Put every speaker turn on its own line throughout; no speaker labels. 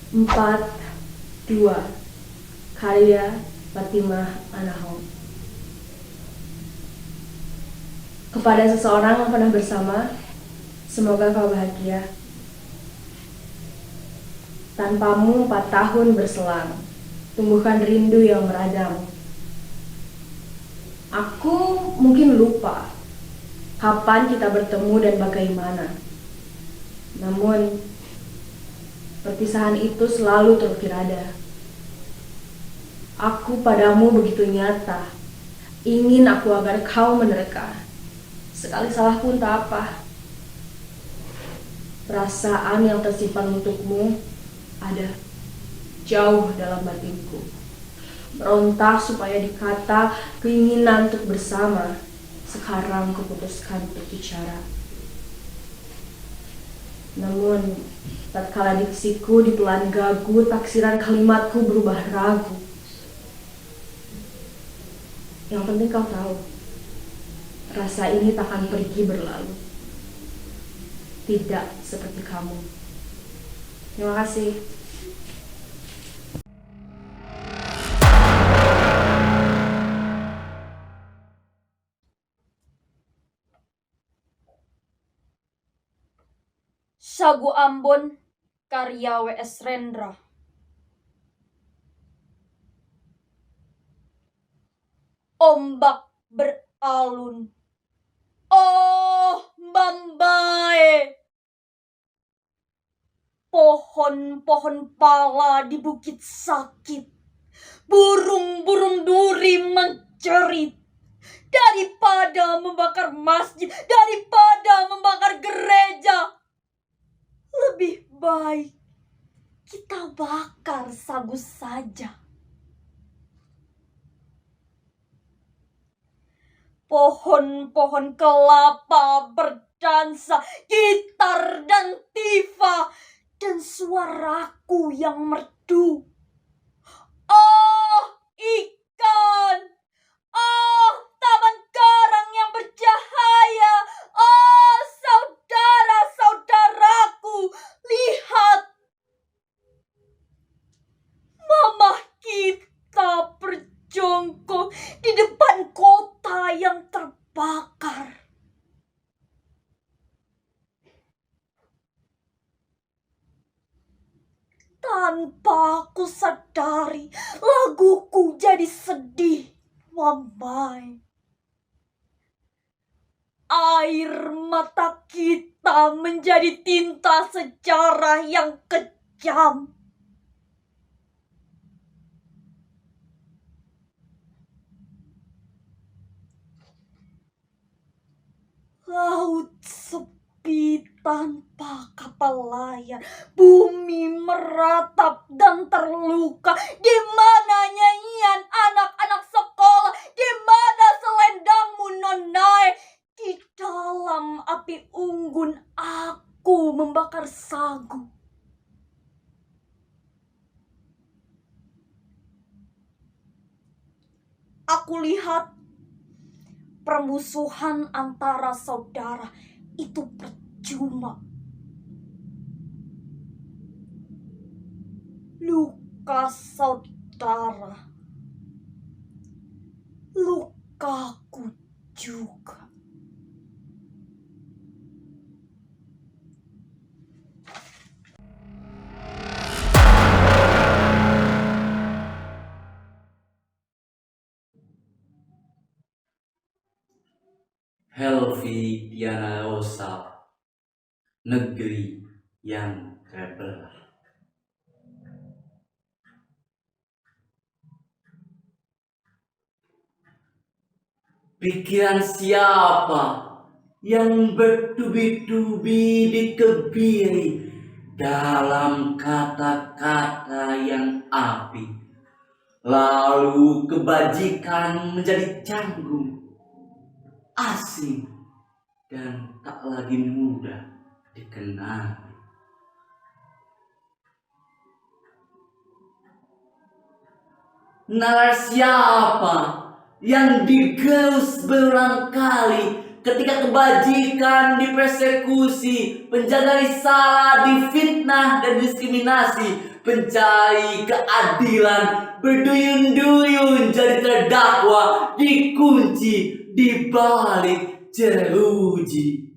Empat dua, karya Fatimah Anahong. Kepada seseorang yang pernah bersama, semoga kau bahagia. Tanpamu 4 tahun berselang, tumbuhkan rindu yang meradang. Aku mungkin lupa kapan kita bertemu dan bagaimana. Namun, perpisahan itu selalu terukir ada. Aku padamu begitu nyata, ingin aku agar kau menerka. Sekali salah pun tak apa. Perasaan yang tersimpan untukmu ada jauh dalam batinku. Meronta supaya dikata keinginan untuk bersama. Sekarang kuputuskan untuk bicara. Namun, tatkala diksiku ditelan gagu, taksiran kalimatku berubah ragu. Yang penting kau tahu, rasa ini takkan pergi berlalu. Tidak seperti kamu. Terima kasih.
Sagu Ambon, karya W.S. Rendra. Ombak beralun, oh Mambae. Pohon-pohon pala di bukit sakit, burung-burung duri mencerit. Daripada membakar masjid, daripada membakar gereja, lebih baik kita bakar sagu saja. Pohon-pohon kelapa berdansa, gitar dan tifa, dan suaraku yang merdu. Oh ikan, oh taman karang yang bercahaya, oh saudara-saudaraku, lihat mamah kita berjongkok di depan kota yang terbakar. Tanpa aku sadari, laguku jadi sedih, Wambai. Air mata kita menjadi tinta sejarah yang kejam. Laut sepi tanpa kapal layar, bumi meratap dan terluka. Di mana nyanyian anak-anak sekolah? Di mana selendangmu nonai? Di dalam api unggun aku membakar sagu. Aku lihat permusuhan antara saudara itu percuma. Luka saudara, lukaku juga.
Helvi Rosa, negeri yang terbelah. Pikiran siapa yang bertubi-tubi dikebiri dalam kata-kata yang api, lalu kebajikan menjadi canggung, asing, dan tak lagi mudah dikenali. Nalar siapa yang digerus berulang kali ketika kebajikan dipersekusi, penjaga risalah difitnah dan diskriminasi, pencari keadilan berduyun-duyun jadi terdakwa, dikunci di balik jeruji.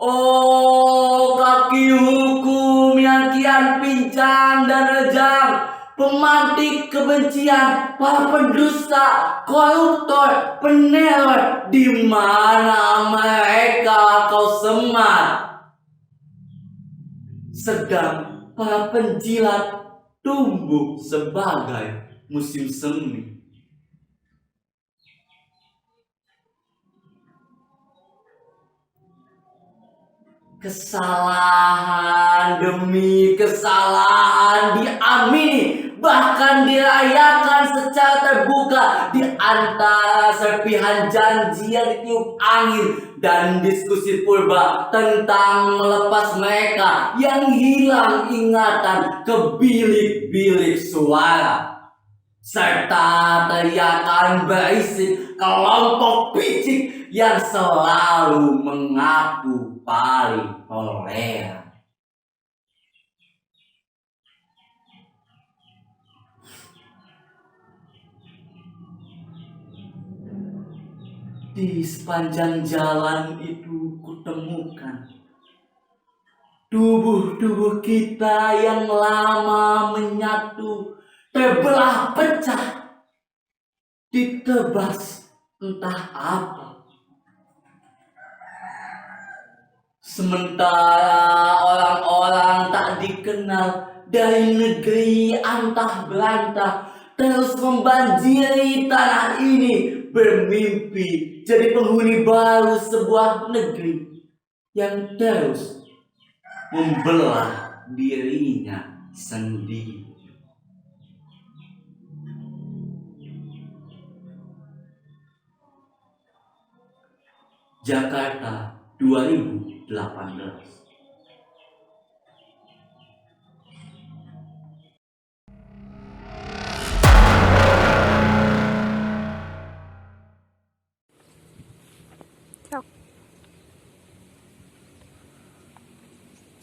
Oh, kaki hukum yang kian pincang dan rejang, pemantik kebencian, para pendusta, koruptor, peneror, di mana mereka kau semat? Sedang para penjilat tumbuh sebagai musim semi. Kesalahan demi kesalahan diamini, bahkan dirayakan secara terbuka di antara serpihan janji yang ditiup angin dan diskusi purba tentang melepas mereka yang hilang ingatan ke bilik-bilik suara, serta teriakan berisik kelompok picik yang selalu mengaku paling toleran. Di sepanjang jalan itu kutemukan tubuh-tubuh kita yang lama menyatu, terbelah pecah, ditebas entah apa. Sementara orang-orang tak dikenal dari negeri antah berantah terus membanjiri tanah ini, bermimpi jadi penghuni baru sebuah negeri yang terus membelah dirinya sendiri. Jakarta 2018.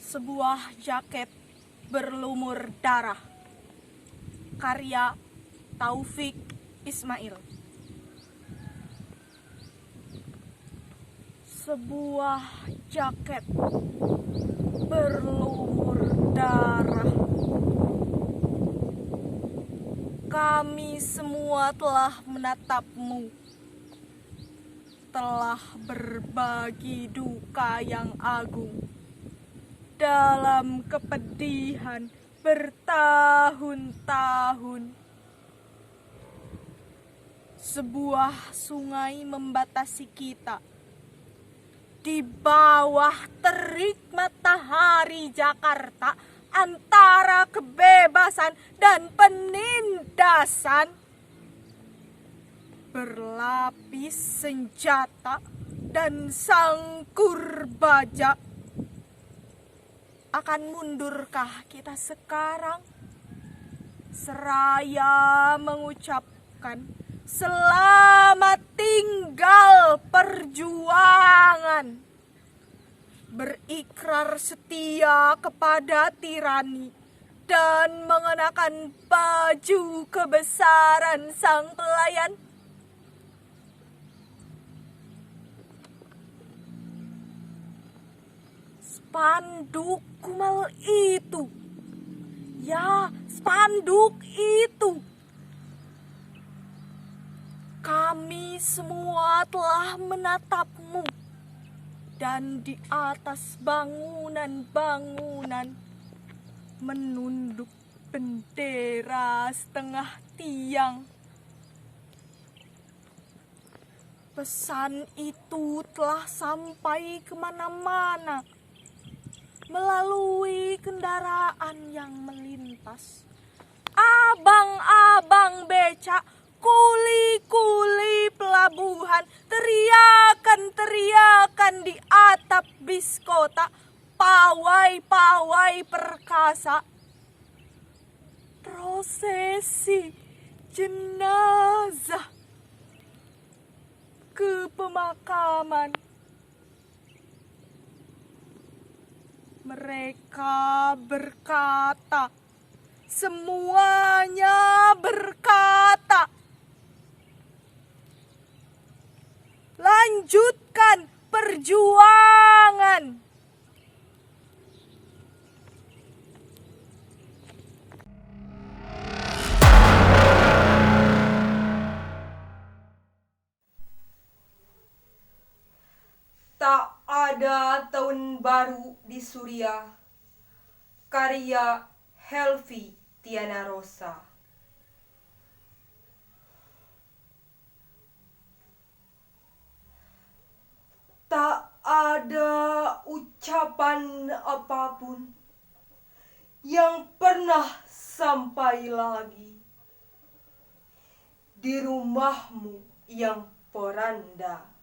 Sebuah jaket berlumur darah. Karya Taufik Ismail. Sebuah jaket berlumur darah. Kami semua telah menatapmu, telah berbagi duka yang agung dalam kepedihan bertahun-tahun. Sebuah sungai membatasi kita. Di bawah terik matahari Jakarta, antara kebebasan dan penindasan, berlapis senjata dan sangkur baja. Akan mundurkah kita sekarang? Seraya mengucapkan selamat tinggal perjuangan, berikrar setia kepada tirani, dan mengenakan baju kebesaran sang pelayan. Spanduk kumal itu, ya spanduk itu. Kami semua telah menatapmu, dan di atas bangunan-bangunan menunduk bendera setengah tiang. Pesan itu telah sampai kemana-mana, melalui kendaraan yang melintas. Abang-abang becak, kuli-kuli pelabuhan, teriakan-teriakan di atap bis kota, pawai-pawai perkasa. prosesi jenazah ke pemakaman. Mereka berkata, semuanya berkata, lanjutkan perjuangan.
Tak ada tahun baru di Suriah. Karya Helvi Tiana Rosa. Tak ada ucapan apapun yang pernah sampai lagi di rumahmu yang poranda.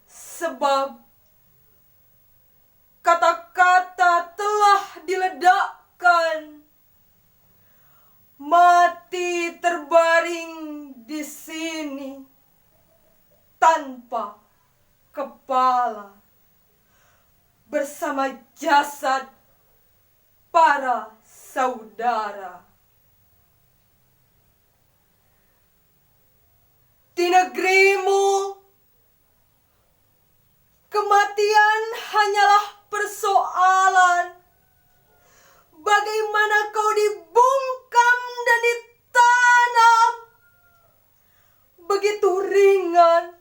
Sebab kata-kata telah diledakkan, mati terbaring di sini tanpa kepala bersama jasad para saudara. Di negerimu, kematian hanyalah persoalan bagaimana kau dibungkam dan ditanam begitu ringan,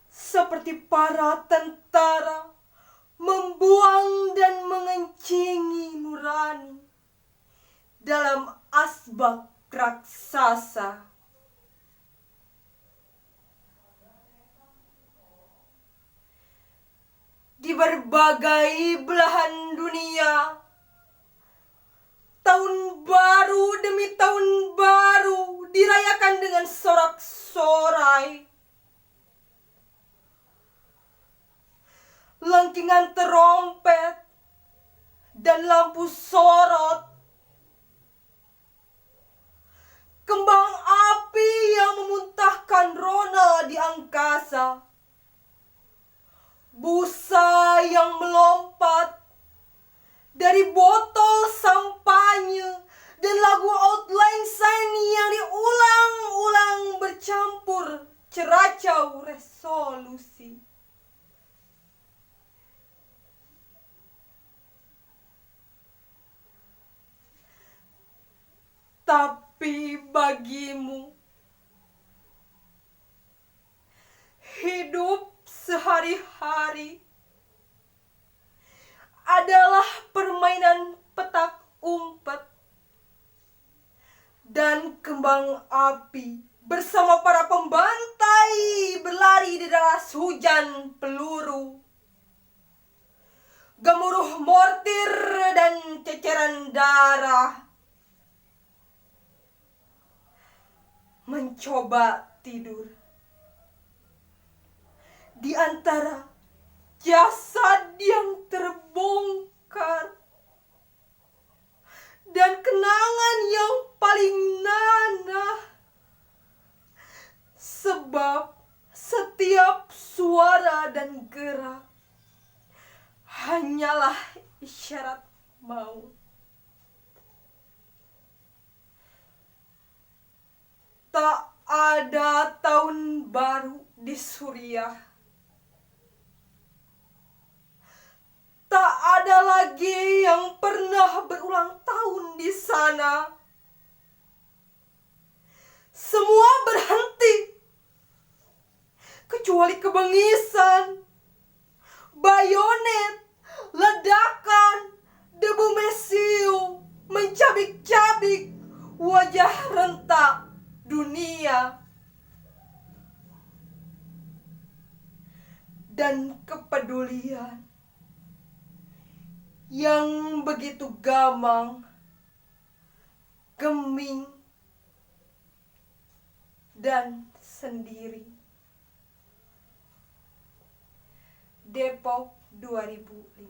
seperti para tentara membuang dan mengencingi nurani dalam asbak raksasa. Di berbagai belahan dunia, tahun baru demi tahun baru dirayakan dengan sorak-sorai. Langkingan terompet dan lampu sorot, kembang api yang memuntahkan rona di angkasa, busa yang melompat dari botol sampahnya, dan lagu outline sign yang diulang-ulang bercampur ceracau resolusi. Tapi bagimu, hidup sehari-hari adalah permainan petak umpet dan kembang api bersama para pembantai berlari di deras hujan peluru, gemuruh mortir dan ceceran darah. Mencoba tidur di antara jasad yang terbongkar dan kenangan yang paling nanah, sebab setiap suara dan gerak hanyalah isyarat maut. Tak ada tahun baru di Suriah. Tak ada lagi yang pernah berulang tahun di sana. Semua berhenti, kecuali kebengisan, bayonet, ledakan, debu mesiu mencabik-cabik wajah rentak dunia, dan kepedulian yang begitu gamang, geming, dan sendiri. Depok 2015.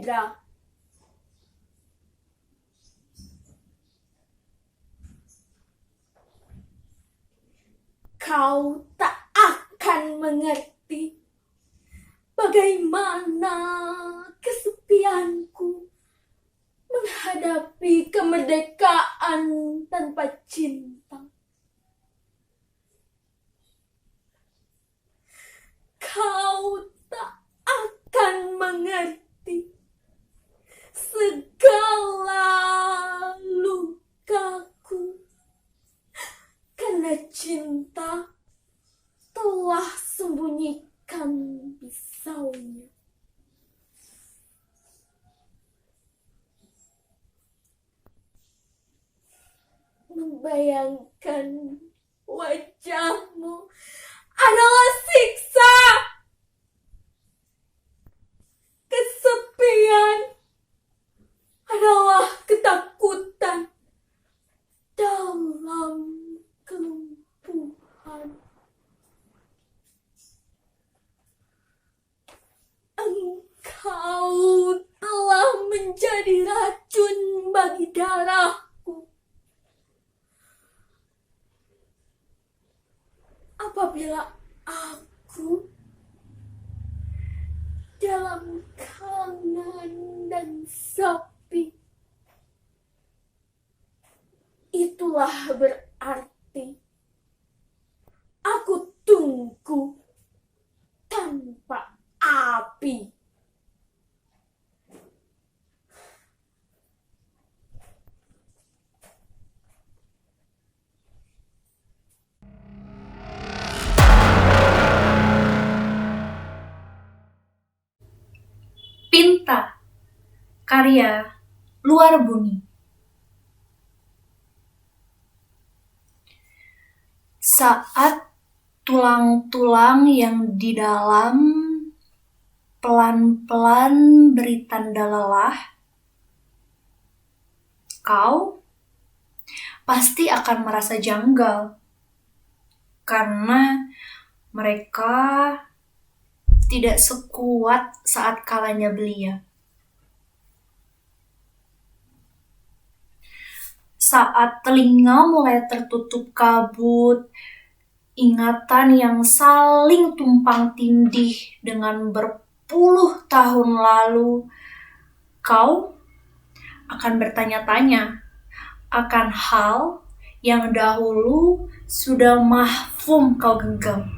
Indra. Kau tak akan mengerti bagaimana kesepianku menghadapi kemerdekaan tanpa cinta. Kau tak akan mengerti segala lukaku karena cinta telah sembunyikan pisaunya. Membayangkan wajahmu adalah siksa. Kesepian adalah ketakutan dalam kelumpuhan. Engkau telah menjadi racun bagi darahku. Apabila aku dalam kangen dan sepi, itulah berarti aku tunggu tanpa api.
Pinta, karya Luar Bumi. Saat tulang-tulang yang di dalam pelan-pelan beri tanda lelah, kau pasti akan merasa janggal karena mereka tidak sekuat saat kalanya belia. Saat telinga mulai tertutup kabut, ingatan yang saling tumpang tindih dengan berpuluh tahun lalu, kau akan bertanya-tanya akan hal yang dahulu sudah mahfum kau genggam.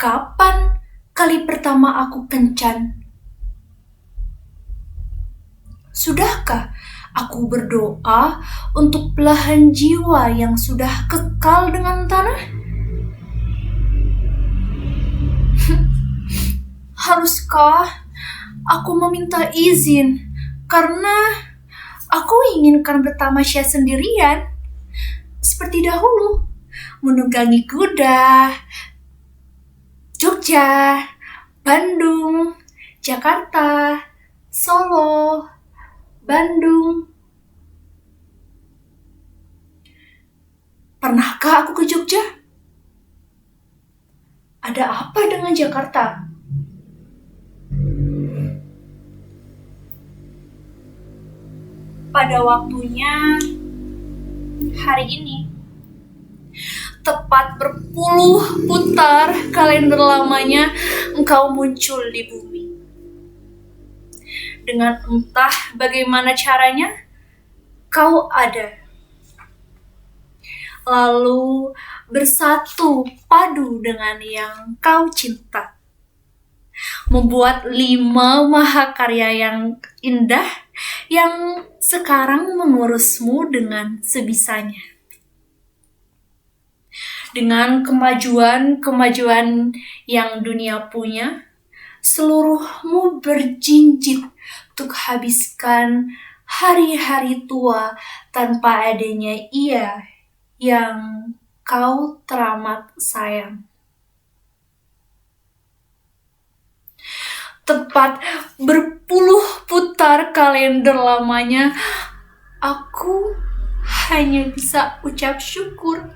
Kapan kali pertama aku kencan? Sudahkah aku berdoa untuk belahan jiwa yang sudah kekal dengan tanah? Haruskah aku meminta izin karena aku inginkan bertamasya sendirian seperti dahulu, menunggangi kuda, Jogja, Bandung, Jakarta, Solo, Bandung. Pernahkah aku ke Jogja? Ada apa dengan Jakarta? Pada waktunya hari ini, tepat berpuluh putar kalender lamanya, engkau muncul di bumi. Dengan entah bagaimana caranya, kau ada. Lalu bersatu padu dengan yang kau cinta. Membuat 5 mahakarya yang indah yang sekarang mengurusmu dengan sebisanya. Dengan kemajuan-kemajuan yang dunia punya, seluruhmu berjinjit untuk habiskan hari-hari tua tanpa adanya ia yang kau teramat sayang. Tepat berpuluh putar kalender lamanya, aku hanya bisa ucap syukur.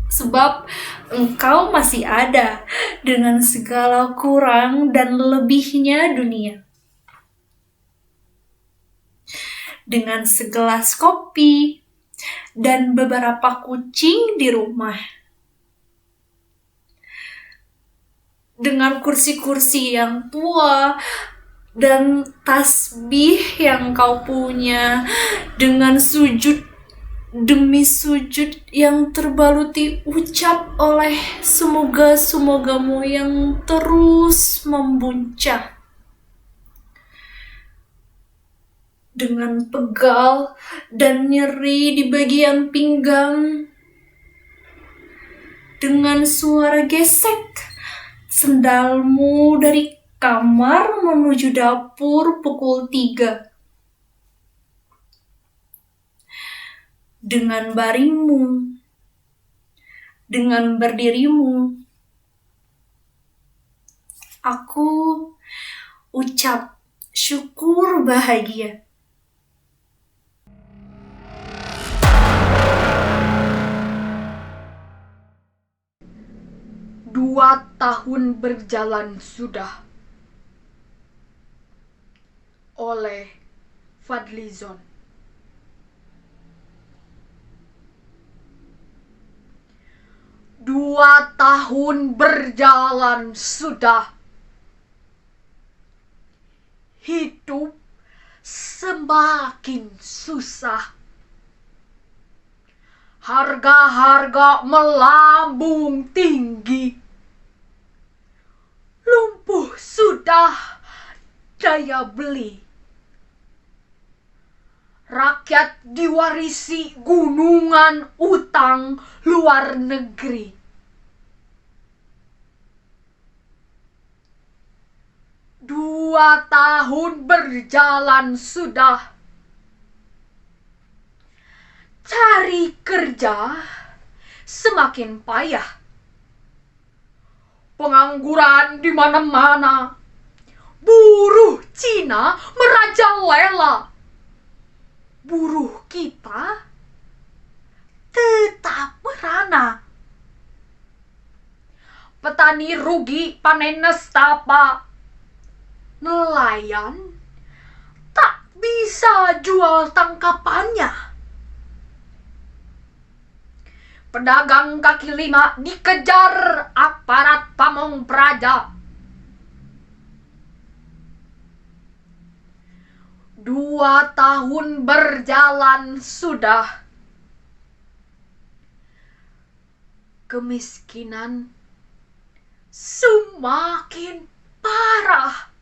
Sebab engkau masih ada dengan segala kurang dan lebihnya dunia. Dengan segelas kopi dan beberapa kucing di rumah. Dengan kursi-kursi yang tua dan tasbih yang kau punya, dengan sujud demi sujud yang terbaluti ucap oleh semoga-semogamu yang terus membuncah. Dengan pegal dan nyeri di bagian pinggang, dengan suara gesek sendalmu dari kamar menuju dapur pukul 3. Dengan baringmu, dengan berdirimu, aku ucap syukur bahagia.
Dua tahun berjalan sudah. Oleh Fadlizon. 2 tahun berjalan sudah. Hidup semakin susah. Harga-harga melambung tinggi. Lumpuh sudah daya beli. Rakyat diwarisi gunungan utang luar negeri. 2 tahun berjalan sudah. Cari kerja semakin payah. Pengangguran di mana-mana. Buruh Cina merajalela. Buruh kita tetap merana. Petani rugi panen nestapa. Nelayan tak bisa jual tangkapannya. Pedagang kaki lima dikejar aparat Pamong Praja. 2 tahun berjalan sudah. Kemiskinan semakin parah.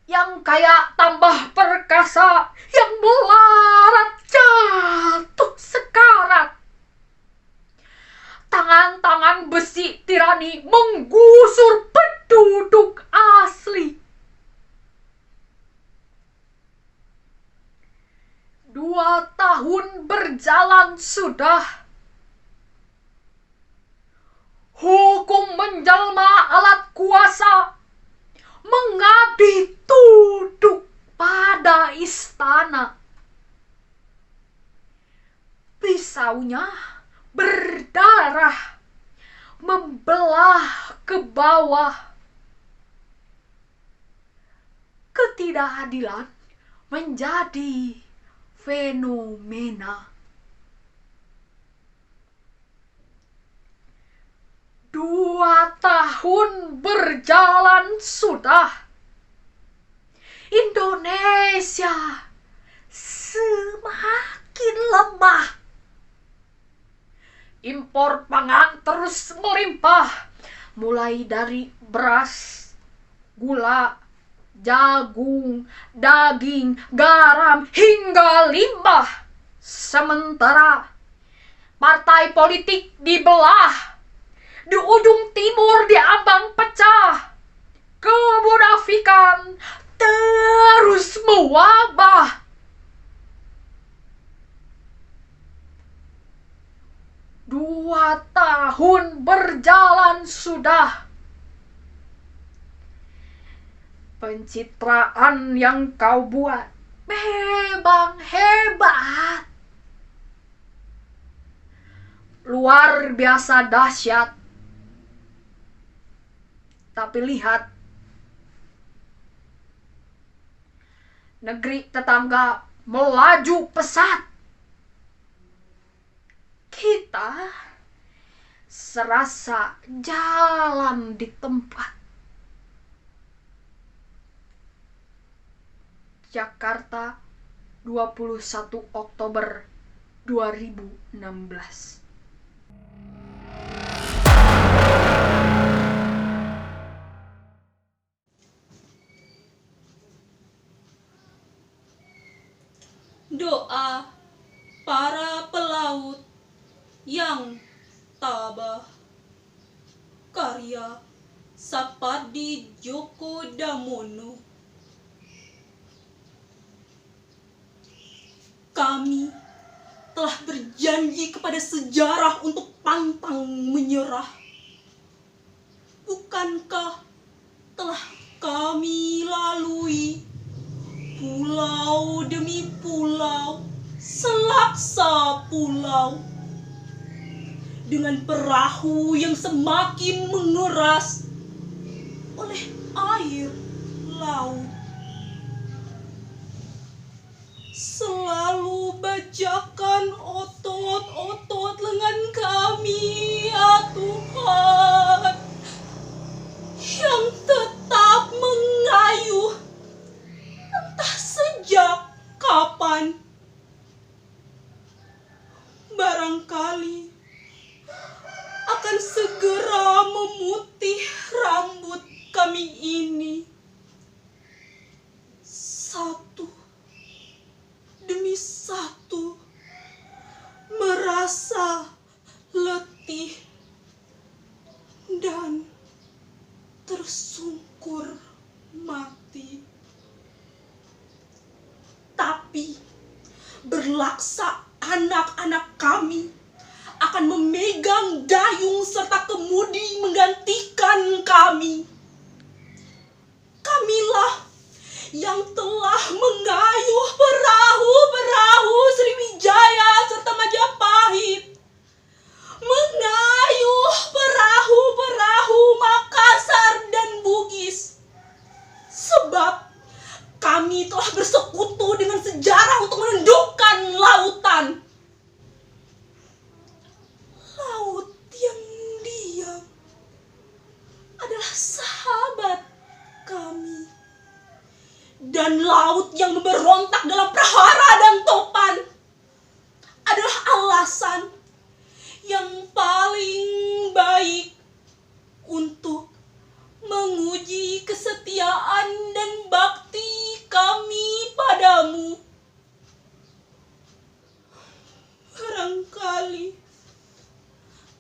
Yang kaya tambah perkasa, yang melarat jatuh sekarat. Tangan-tangan besi tirani menggusur penduduk asli. 2 tahun berjalan sudah. Hukum menjelma alat kuasa. Mengabdi tunduk pada istana. Pisaunya berdarah, membelah ke bawah. Ketidakadilan menjadi fenomena. 2 tahun berjalan sudah. Indonesia semakin lemah. Impor pangan terus melimpah. Mulai dari beras, gula, jagung, daging, garam, hingga limbah. Sementara partai politik dibelah. Di ujung timur diambang pecah. Kemunafikan terus mewabah. 2 tahun berjalan sudah. Pencitraan yang kau buat memang hebat. Luar biasa dahsyat. Tapi lihat, negeri tetangga melaju pesat. Kita serasa jalan di tempat. Jakarta, 21 Oktober 2016.
Doa para pelaut yang tabah. Karya Sapadi Djoko Damono. Kami telah berjanji kepada sejarah untuk pantang menyerah. Bukankah telah kami lalui pulau demi pulau, selaksa pulau, dengan perahu yang semakin mengeras oleh air laut. Selalu bajakan otot-otot lengan kami, ya Tuhan, yang tetap mengayuh entah sejak kapan. Barangkali akan segera memutih rambut kami ini. Satu demi satu merasa letih dan tersungkur mati. Tapi berlaksa anak-anak kami akan memegang dayung serta kemudi menggantikan kami. Kamilah yang telah mengayuh perahu-perahu Sriwijaya serta Majapahit, mengayuh perahu-perahu Makassar dan Bugis, sebab kami telah bersekutu dengan sejarah untuk menundukkan lautan. Laut yang diam adalah sahabat kami. Dan laut yang memberontak dalam prahara dan topan adalah alasan yang paling baik untuk menguji kesetiaan dan bakti kami padamu. Barangkali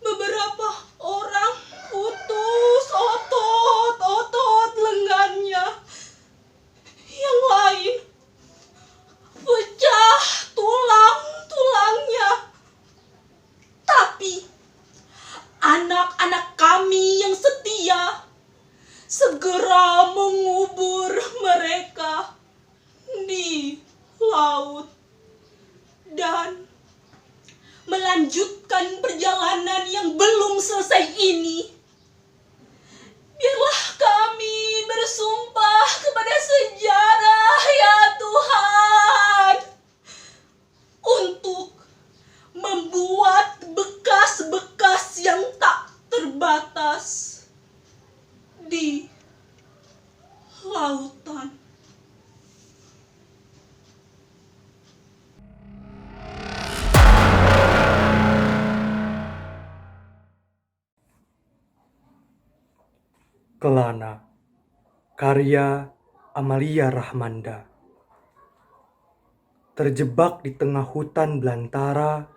beberapa orang putus otot-otot lengannya, yang lain pecah tulang-tulangnya. Tapi anak-anak kami yang setia segera mengubur mereka di laut dan melanjutkan perjalanan yang belum selesai ini. Biarlah kami bersumpah kepada sejarah, ya Tuhan, untuk membuat bekas-bekas yang tak terbatas di lautan.
Kelana, karya Amalia Rahmanda. Terjebak di tengah hutan belantara,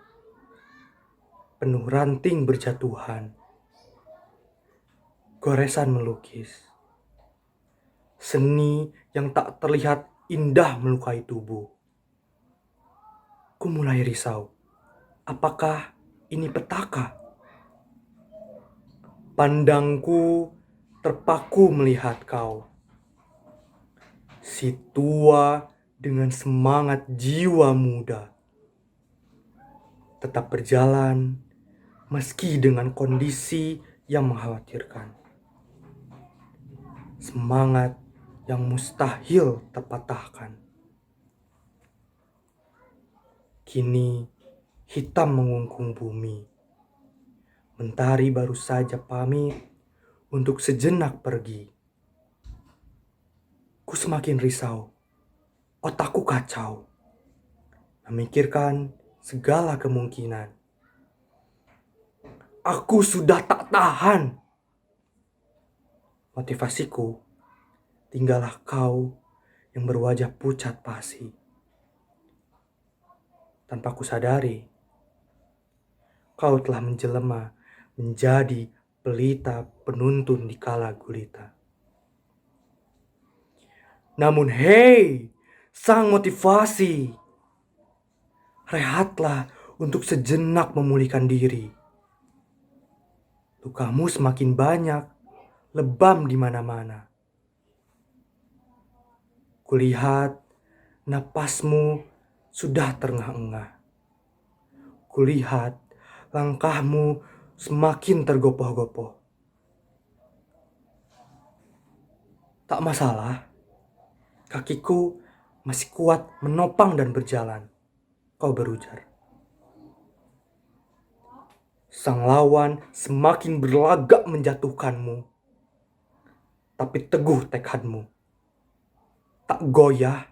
penuh ranting berjatuhan. Goresan melukis. Seni yang tak terlihat indah melukai tubuh. Ku mulai risau. Apakah ini petaka? Pandangku terpaku melihat kau. Si tua dengan semangat jiwa muda. Tetap berjalan meski dengan kondisi yang mengkhawatirkan. Semangat yang mustahil terpatahkan. Kini hitam mengungkung bumi. Mentari baru saja pamit untuk sejenak pergi. Ku semakin risau, otakku kacau, memikirkan segala kemungkinan. Aku sudah tak tahan. Motivasiku tinggallah kau yang berwajah pucat pasi. Tanpa ku sadari, kau telah menjelma menjadi pelita penuntun di kala gulita. Namun hei, sang motivasi, rehatlah untuk sejenak memulihkan diri. Lukamu semakin banyak, lebam di mana-mana. Kulihat napasmu sudah terengah-engah. Kulihat langkahmu semakin tergopoh-gopoh. Tak masalah, kakiku masih kuat menopang dan berjalan, kau berujar. Sang lawan semakin berlagak menjatuhkanmu. Tapi teguh tekadmu. Tak goyah.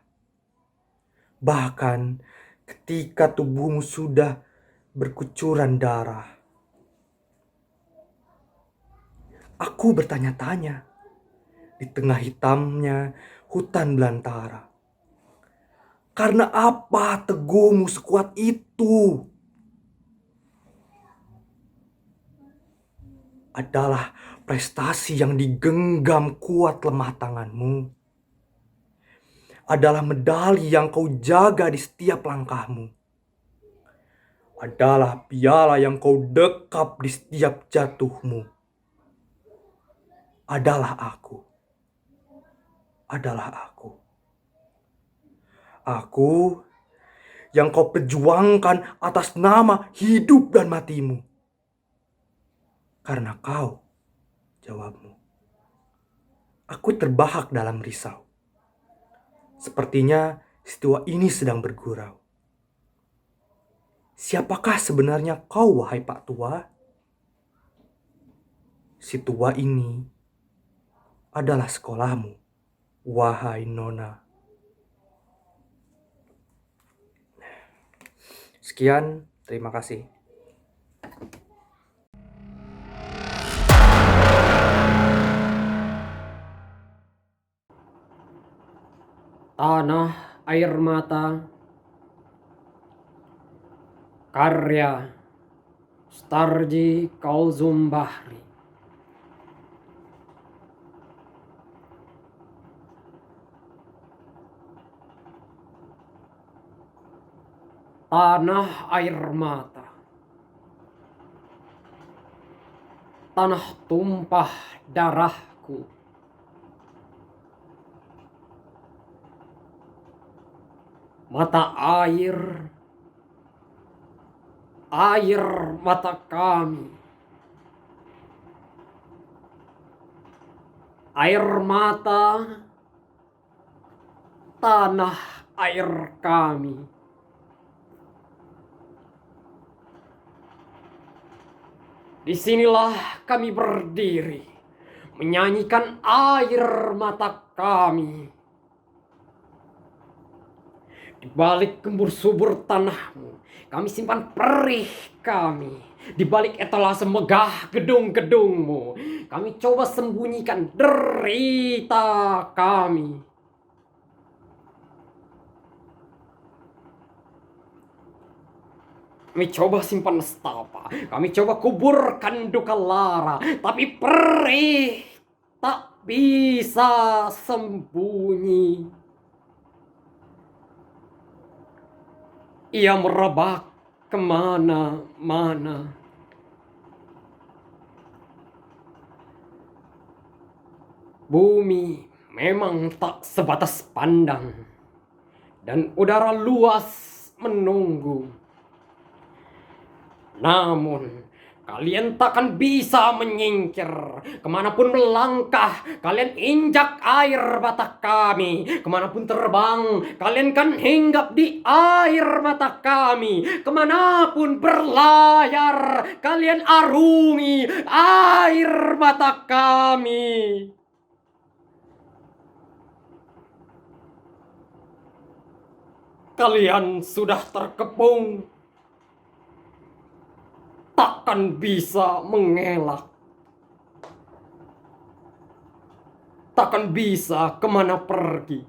Bahkan ketika tubuhmu sudah berkucuran darah. Aku bertanya-tanya di tengah hitamnya hutan belantara. Karena apa teguhmu sekuat itu? Adalah prestasi yang digenggam kuat lemah tanganmu. Adalah medali yang kau jaga di setiap langkahmu. Adalah piala yang kau dekap di setiap jatuhmu. Adalah aku. Adalah aku. Aku yang kau perjuangkan atas nama hidup dan matimu. Karena kau, jawabmu. Aku terbahak dalam risau. Sepertinya situasi ini sedang bergurau. Siapakah sebenarnya kau, wahai Pak Tua? Situasi ini adalah sekolahmu, wahai Nona. Sekian, terima kasih.
Tanah Air Mata, karya Starji Kauzum Bahri. Tanah air mata, tanah tumpah darahku. Mata air, air mata kami. Air mata, tanah air kami. Disinilah kami berdiri, menyanyikan air mata kami. Di balik gembur subur tanahmu, kami simpan perih kami. Di balik etalase megah gedung-gedungmu, kami coba sembunyikan derita kami. Kami coba simpan nestapa, kami coba kuburkan duka lara, tapi perih tak bisa sembunyi. Ia merebak kemana-mana. Bumi memang tak sebatas pandang. dan udara luas menunggu. Namun, kalian takkan bisa menyingkir. Kemanapun melangkah, kalian injak air mata kami. Kemanapun terbang, kalian kan hinggap di air mata kami. Kemanapun berlayar, kalian arungi air mata kami. Kalian sudah terkepung, takkan bisa mengelak, takkan bisa kemana pergi.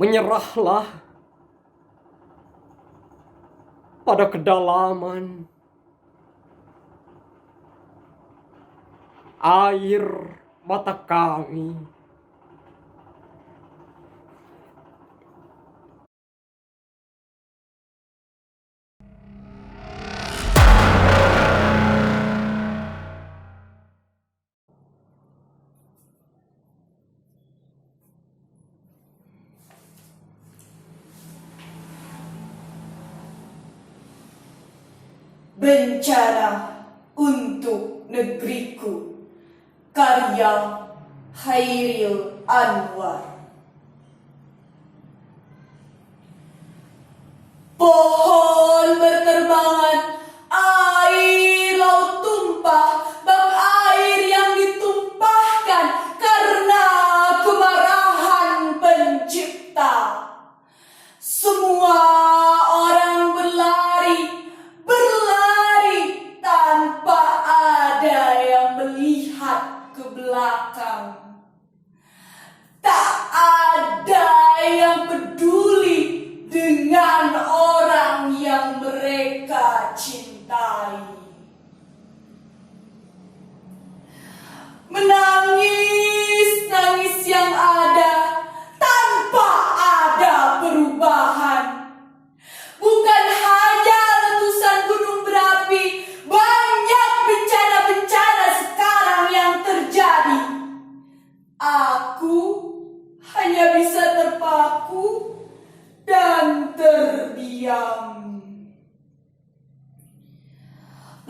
Menyerahlah pada kedalaman air mata kami.
Bencana untuk negeriku. Karya Khairil Anwar. Pohon berterbangan, air laut tumpah, bak air yang ditumpahkan karena kemarahan pencipta. Semua orang berlari tanpa ada yang melihat ke belakang. Tak ada yang peduli dengan orang yang mereka cintai. Menangis yang ada tanpa ada perubahan. Bukan hanya letusan gunung berapi, banyak bencana-bencana sekarang yang terjadi. Aku hanya bisa terpaku dan terdiam.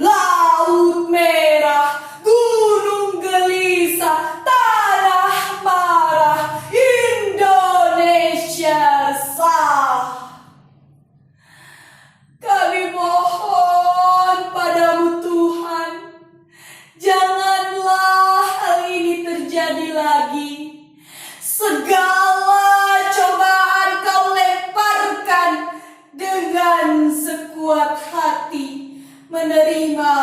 Laut merah, gunung gelisah, tanah marah, Indonesia resah. Kami mohon padamu Tuhan, janganlah hal ini terjadi lagi. Segala cobaan kau lemparkan dengan sekuat hati menerima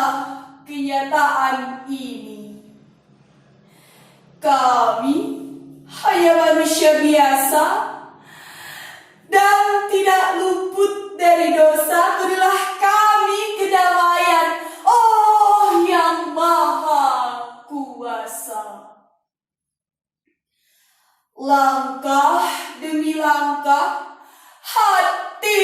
kenyataan ini. Kami hanya manusia biasa dan tidak luput dari dosa. Berilah kami kedamaian, oh yang maha kuasa. Langkah demi langkah, hati